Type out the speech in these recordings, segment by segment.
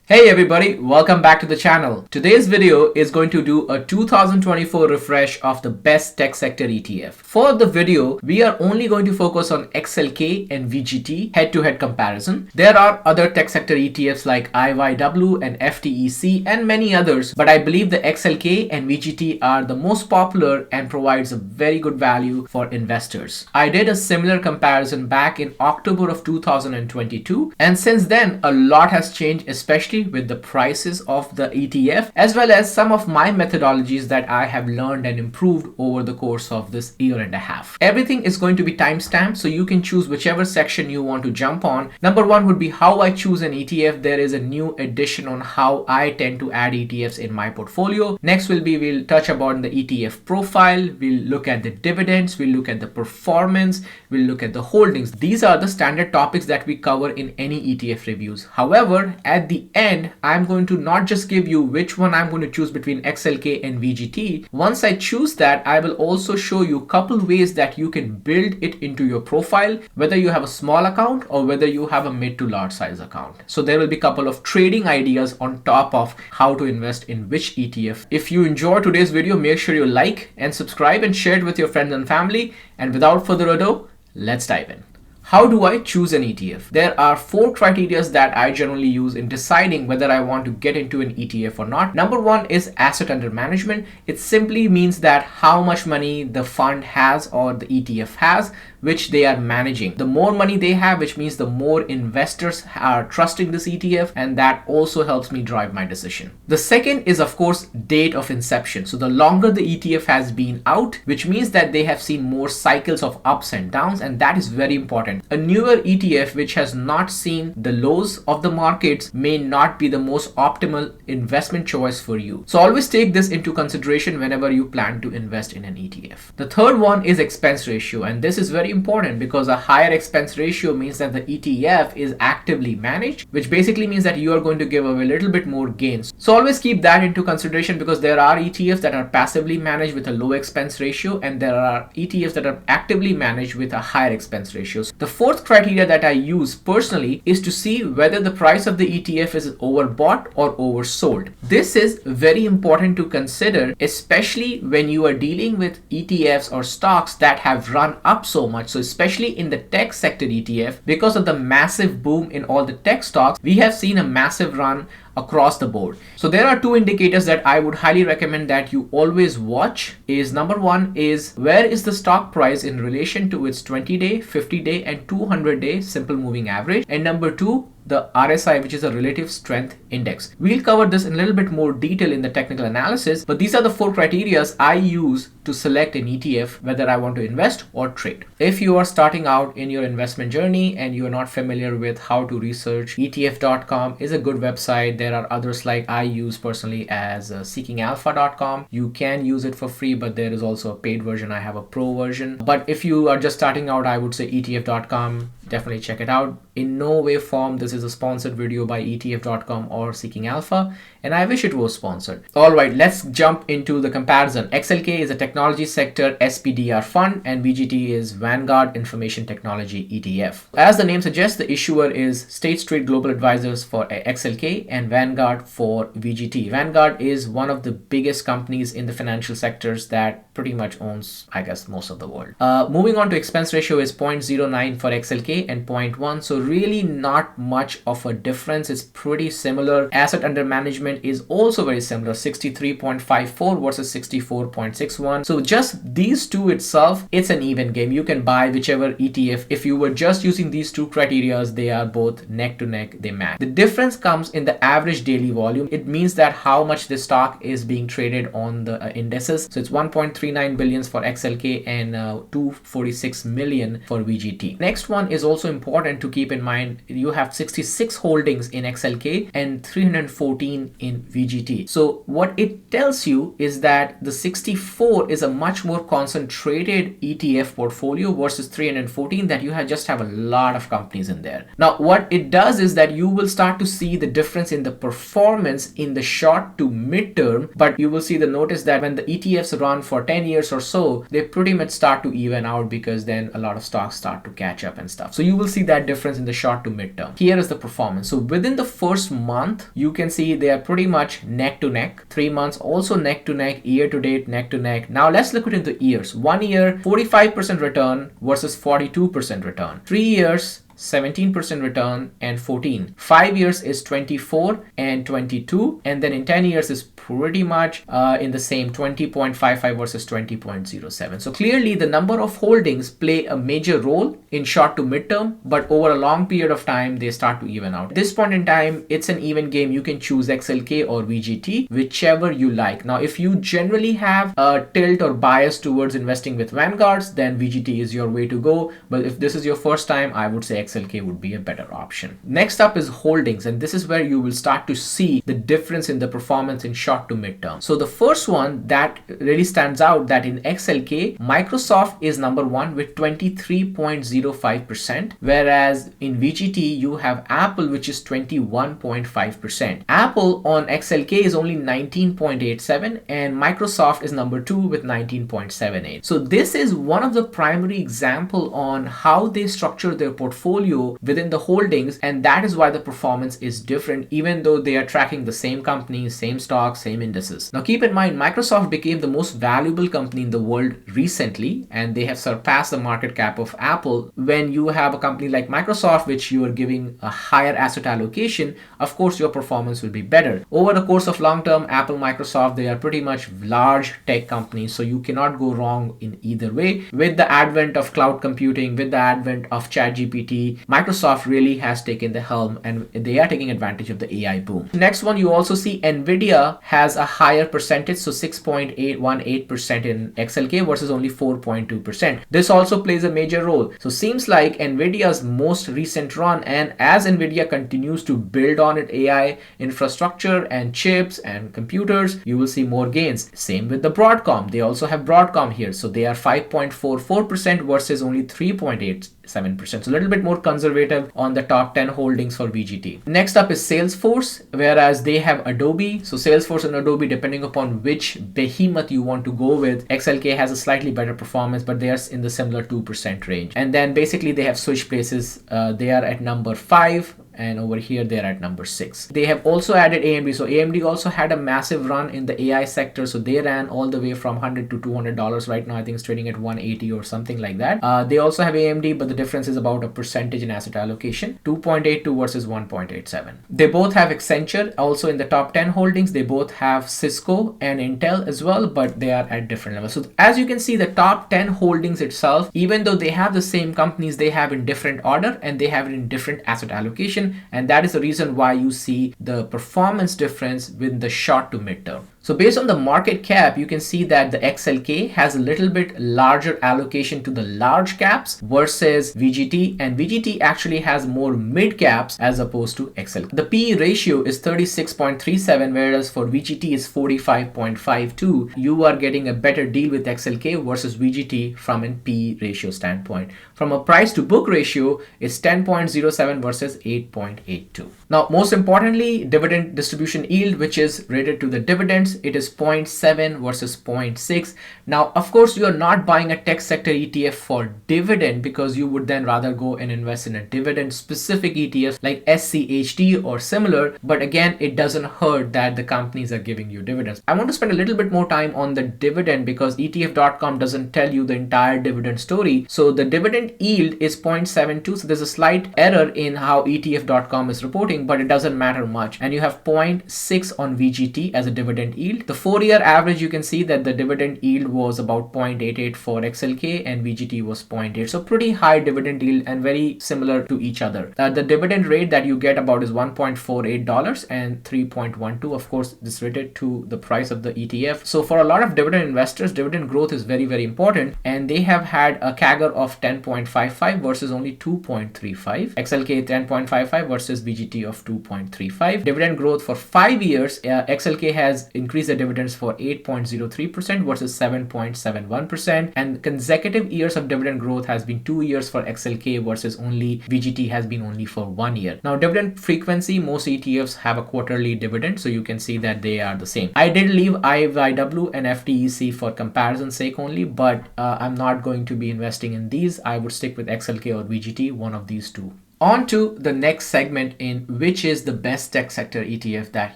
Hey everybody, welcome back to the channel. Today's video is going to do a 2024 refresh of the best tech sector ETF. For the video, we are only going to focus on XLK and VGT head-to-head comparison. There are other tech sector ETFs like IYW and FTEC and many others, but I believe the XLK and VGT are the most popular and provides a very good value for investors. I did a similar comparison back in October of 2022, and since then a lot has changed, especially with the prices of the ETF, as well as some of my methodologies that I have learned and improved over the course of this year and a half. Everything is going to be timestamped, so you can choose whichever section you want to jump on. Number one would be how I choose an ETF. There is a new edition on how I tend to add ETFs in my portfolio. Next will be, we'll touch upon the ETF profile. We'll look at the dividends. We'll look at the performance. We'll look at the holdings. These are the standard topics that we cover in any ETF reviews. However, at the end, I'm going to not just give you which one I'm going to choose between XLK and VGT. Once I choose that, I will also show you a couple ways that you can build it into your profile, whether you have a small account or whether you have a mid to large size account. So there will be a couple of trading ideas on top of how to invest in which ETF. If you enjoyed today's video, make sure you like and subscribe and share it with your friends and family. And without further ado, let's dive in. How do I choose an ETF? There are 4 criteria that I generally use in deciding whether I want to get into an ETF or not. Number one is asset under management. It simply means that how much money the fund has or the ETF has, which they are managing. The more money they have, which means the more investors are trusting this ETF, and that also helps me drive my decision. The second is, of course, date of inception. So the longer the ETF has been out, which means that they have seen more cycles of ups and downs, and that is very important. A newer ETF which has not seen the lows of the markets may not be the most optimal investment choice for you. So always take this into consideration whenever you plan to invest in an ETF. The third one is expense ratio, and this is very important because a higher expense ratio means that the ETF is actively managed, which basically means that you are going to give away a little bit more gains. So always keep that into consideration because there are ETFs that are passively managed with a low expense ratio, and there are ETFs that are actively managed with a higher expense ratio. The fourth criteria that I use personally is to see whether the price of the ETF is overbought or oversold. This is very important to consider, especially when you are dealing with ETFs or stocks that have run up so much. So especially in the tech sector ETF, because of the massive boom in all the tech stocks, we have seen a massive run across the board. So there are 2 indicators that I would highly recommend that you always watch. Is number one is where is the stock price in relation to its 20-day, 50-day and 200-day simple moving average, and number 2, the RSI, which is a relative strength index. We'll cover this in a little bit more detail in the technical analysis, but these are the 4 criteria I use to select an ETF, whether I want to invest or trade. If you are starting out in your investment journey and you are not familiar with how to research, ETF.com is a good website. There are others like I use personally as seekingalpha.com. You can use it for free, but there is also a paid version. I have a pro version. But if you are just starting out, I would say ETF.com. Definitely check it out. In no way form this is a sponsored video by ETF.com or Seeking Alpha, and I wish it was sponsored. Alright, let's jump into the comparison. XLK is a technology sector SPDR fund and VGT is Vanguard Information Technology ETF. As the name suggests, the issuer is State Street Global Advisors for XLK and Vanguard for VGT. Vanguard is one of the biggest companies in the financial sectors that pretty much owns, I guess, most of the world. Moving on to expense ratio is 0.09 for XLK and 0.1, so really not much of a difference. It's pretty similar. Asset under management is also very similar, 63.54 versus 64.61. So just these two itself, it's an even game. You can buy whichever ETF. If you were just using these 2 criteria, they are both neck to neck, they match. The difference comes in the average daily volume. It means that how much the stock is being traded on the indices. So it's 1.39 billion for XLK and 246 million for VGT. Next one is also important to keep in mind. You have 66 holdings in XLK and 314 in VGT. So what it tells you is that the 64 is a much more concentrated ETF portfolio versus 314 that you just have a lot of companies in there. Now what it does is that you will start to see the difference in the performance in the short to mid-term, but you will see the notice that when the ETFs run for 10 years or so, they pretty much start to even out because then a lot of stocks start to catch up and stuff. So you will see that difference in the short to mid-term. Here is the performance. So within the first month, you can see they are pretty much neck to neck. 3 months also neck to neck, year to date neck to neck. Now let's look into years. 1 year 45% return versus 42% return. 3 years 17% return and 14. 5 years is 24 and 22, and then in 10 years is pretty much in the same 20.55 versus 20.07. So clearly the number of holdings play a major role in short to mid-term, but over a long period of time they start to even out. At this point in time, it's an even game. You can choose XLK or VGT, whichever you like. Now if you generally have a tilt or bias towards investing with Vanguards, then VGT is your way to go. But if this is your first time, I would say XLK would be a better option. Next up is holdings, and this is where you will start to see the difference in the performance in short to mid-term. So the first one that really stands out, that in XLK, Microsoft is number one with 23.05%, whereas in VGT you have Apple, which is 21.5%. Apple on XLK is only 19.87 and Microsoft is number two with 19.78. So this is one of the primary example on how they structure their portfolio within the holdings, and that is why the performance is different even though they are tracking the same companies, same stocks, same indices. Now keep in mind, Microsoft became the most valuable company in the world recently, and they have surpassed the market cap of Apple. When you have a company like Microsoft which you are giving a higher asset allocation, of course your performance will be better. Over the course of long term, Apple, Microsoft, they are pretty much large tech companies, so you cannot go wrong in either way. With the advent of cloud computing, with the advent of ChatGPT, Microsoft really has taken the helm and they are taking advantage of the AI boom. Next one, you also see Nvidia has a higher percentage, so 6.818% in XLK versus only 4.2%. This also plays a major role. So seems like Nvidia's most recent run, and as Nvidia continues to build on its AI infrastructure and chips and computers, you will see more gains. Same with the Broadcom. They also have Broadcom here, so they are 5.44% versus only 3.87%. So a little bit more conservative on the top 10 holdings for VGT. Next up is Salesforce, whereas they have Adobe. So Salesforce and Adobe, depending upon which behemoth you want to go with, XLK has a slightly better performance, but they are in the similar 2% range. And then basically they have switched places. They are at number 5. And over here they're at number 6. They have also added AMD. So AMD also had a massive run in the AI sector. So they ran all the way from $100 to $200. Right now I think it's trading at 180 or something like that. They also have AMD, but the difference is about a percentage in asset allocation, 2.82 versus 1.87. They both have Accenture also in the top 10 holdings. They both have Cisco and Intel as well, but they are at different levels. So as you can see, the top 10 holdings itself, even though they have the same companies, they have in different order and they have it in different asset allocation. And that is the reason why you see the performance difference with the short to mid-term. So based on the market cap, you can see that the XLK has a little bit larger allocation to the large caps versus VGT, and VGT actually has more mid caps as opposed to XLK. The PE ratio is 36.37, whereas for VGT is 45.52. You are getting a better deal with XLK versus VGT from an PE ratio standpoint. From a price to book ratio, it's 10.07 versus 8.82. Now, most importantly, dividend distribution yield, which is rated to the dividends, it is 0.7 versus 0.6. Now, of course, you are not buying a tech sector ETF for dividend, because you would then rather go and invest in a dividend specific ETF like SCHT or similar. But again, it doesn't hurt that the companies are giving you dividends. I want to spend a little bit more time on the dividend because ETF.com doesn't tell you the entire dividend story. So the dividend yield is 0.72. So there's a slight error in how ETF.com is reporting, but it doesn't matter much. And you have 0.6 on VGT as a dividend yield. The 4-year average, you can see that the dividend yield was about 0.88 for XLK and VGT was 0.8. So pretty high dividend yield and very similar to each other. The dividend rate that you get about is $1.48 and 3.12. Of course, this rated to the price of the ETF. So for a lot of dividend investors, dividend growth is very, very important. And they have had a CAGR of 10.55 versus only 2.35. XLK 10.55, 2.95 versus VGT of 2.35. Dividend growth for 5 years, XLK has increased the dividends for 8.03% versus 7.71%, and consecutive years of dividend growth has been 2 years for XLK versus only VGT has been only for 1 year. Now dividend frequency, most ETFs have a quarterly dividend, so you can see that they are the same. I did leave IYW and FTEC for comparison sake only, but I'm not going to be investing in these. I would stick with XLK or VGT, one of these two. On to the next segment, in which is the best tech sector ETF that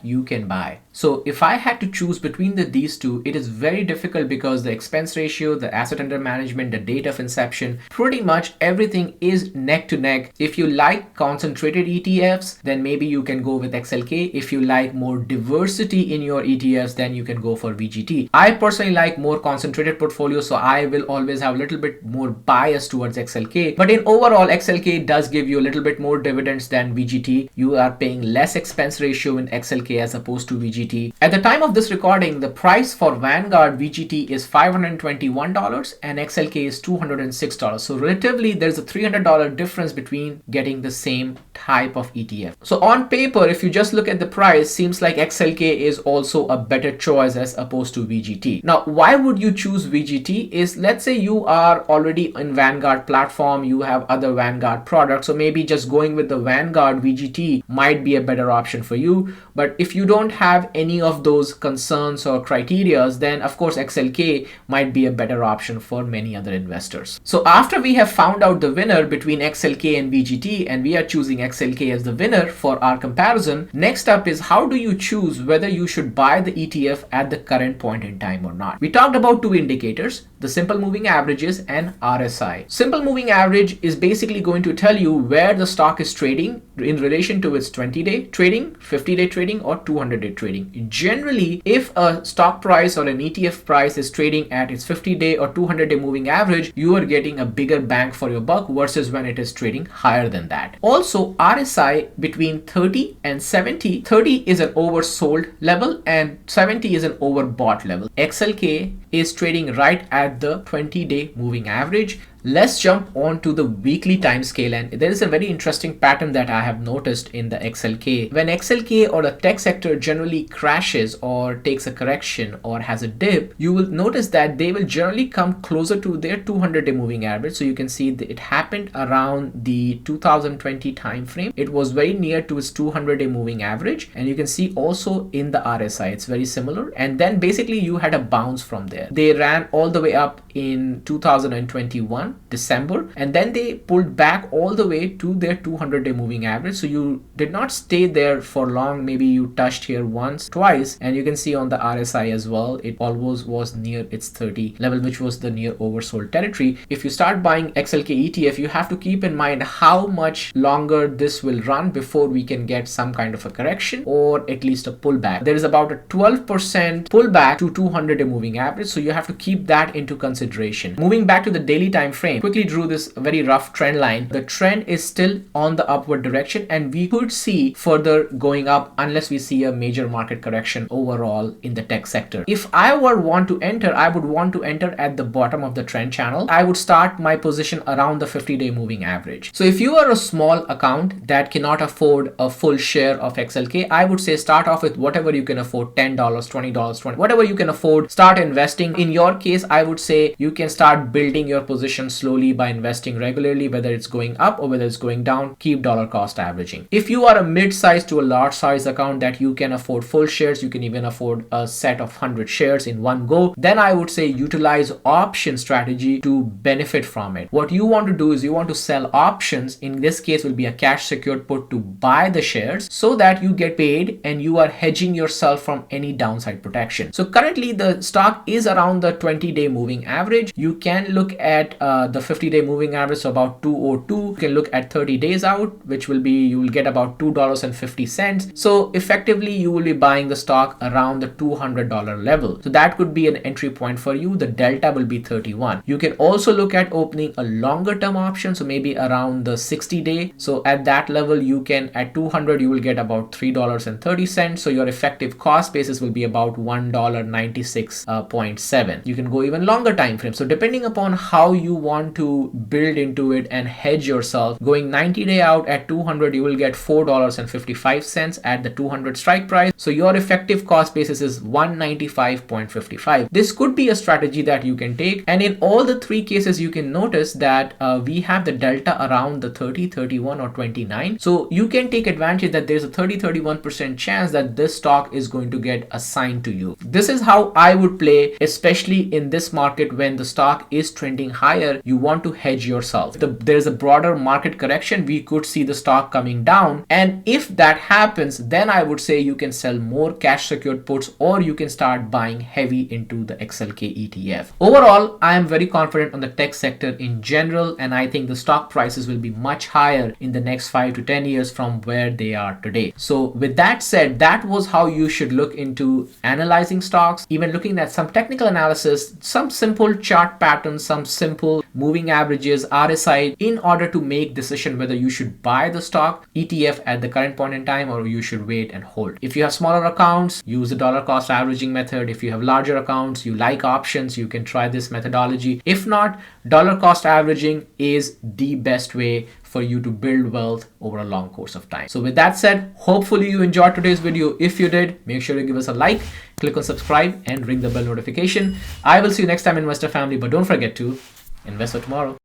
you can buy. So if I had to choose between these two, it is very difficult because the expense ratio, the asset under management, the date of inception, pretty much everything is neck to neck. If you like concentrated ETFs, then maybe you can go with XLK. If you like more diversity in your ETFs, then you can go for VGT. I personally like more concentrated portfolio, so I will always have a little bit more bias towards XLK. But in overall, XLK does give you a little bit more dividends than VGT. You are paying less expense ratio in XLK as opposed to VGT. At the time of this recording, the price for Vanguard VGT is $521 and XLK is $206. So relatively, there's a $300 difference between getting the same type of ETF. So on paper, if you just look at the price, seems like XLK is also a better choice as opposed to VGT. Now, why would you choose VGT? Is, let's say you are already in Vanguard platform, you have other Vanguard products, so maybe just going with the Vanguard VGT might be a better option for you. But if you don't have any of those concerns or criterias, then of course XLK might be a better option for many other investors. So after we have found out the winner between XLK and VGT, and we are choosing XLK as the winner for our comparison, next up is how do you choose whether you should buy the ETF at the current point in time or not. We talked about two indicators, the simple moving averages and RSI. Simple moving average is basically going to tell you where the stock is trading in relation to its 20-day trading, 50-day trading, or 200-day trading. Generally, if a stock price or an ETF price is trading at its 50-day or 200-day moving average, you are getting a bigger bang for your buck versus when it is trading higher than that. Also, RSI between 30 and 70, 30 is an oversold level and 70 is an overbought level. XLK is trading right at the 20-day moving average. Let's jump on to the weekly time scale, and there is a very interesting pattern that I have noticed in the XLK. When XLK or the tech sector generally crashes or takes a correction or has a dip, you will notice that they will generally come closer to their 200-day moving average. So you can see that it happened around the 2020 time frame. It was very near to its 200-day moving average, and you can see also in the RSI it's very similar. And then basically you had a bounce from there. They ran all the way up in 2021 December, and then they pulled back all the way to their 200-day moving average. So you did not stay there for long. Maybe you touched here once, twice, and you can see on the RSI as well, it always was near its 30 level, which was the near oversold territory. If you start buying XLK ETF, you have to keep in mind how much longer this will run before we can get some kind of a correction or at least a pullback. There is about a 12% pullback to 200-day moving average, so you have to keep that into consideration. Moving back to the daily time frame, quickly drew this very rough trend line. The trend is still on the upward direction, and we could see further going up unless we see a major market correction overall in the tech sector. If I were want to enter, I would want to enter at the bottom of the trend channel. I would start my position around the 50-day moving average. So if you are a small account that cannot afford a full share of XLK, I would say start off with whatever you can afford, $10, $20, $20, whatever you can afford, start investing. In your case, I would say you can start building your position slowly by investing regularly, whether it's going up or whether it's going down. Keep dollar cost averaging. If you are a mid-size to a large size account that you can afford full shares, you can even afford a set of 100 shares in one go, then I would say utilize option strategy to benefit from it. What you want to do is you want to sell options. In this case will be a cash secured put to buy the shares so that you get paid and you are hedging yourself from any downside protection. So currently the stock is around the 20-day moving average. You can look at the 50-day moving average, so about 202. You can look at 30 days out, which will be, you will get about $2.50. So effectively you will be buying the stock around the $200 level. So that could be an entry point for you. The delta will be 31. You can also look at opening a longer term option, so maybe around the 60-day. So at that level you can, at 200 you will get about $3.30. So your effective cost basis will be about $1.96.7. You can go even longer time frame. So depending upon how you want want to build into it and hedge yourself, going 90-day out at 200, you will get $4.55 at the 200 strike price. So your effective cost basis is 195.55. This could be a strategy that you can take. And in all the three cases, you can notice that we have the delta around the 30, 31 or 29. So you can take advantage that there's a 30-31% chance that this stock is going to get assigned to you. This is how I would play, especially in this market when the stock is trending higher. You want to hedge yourself. There's a broader market correction. We could see the stock coming down. And if that happens, then I would say you can sell more cash secured puts, or you can start buying heavy into the XLK ETF. Overall, I am very confident on the tech sector in general, and I think the stock prices will be much higher in the next 5 to 10 years from where they are today. So with that said, that was how you should look into analyzing stocks, even looking at some technical analysis, some simple chart patterns, some simple moving averages, RSI, in order to make decision whether you should buy the stock ETF at the current point in time or you should wait and hold. If you have smaller accounts, use the dollar cost averaging method. If you have larger accounts, you like options, you can try this methodology. If not, dollar cost averaging is the best way for you to build wealth over a long course of time. So with that said, hopefully you enjoyed today's video. If you did, make sure to give us a like, click on subscribe and ring the bell notification. I will see you next time, investor family, but don't forget to invest for tomorrow.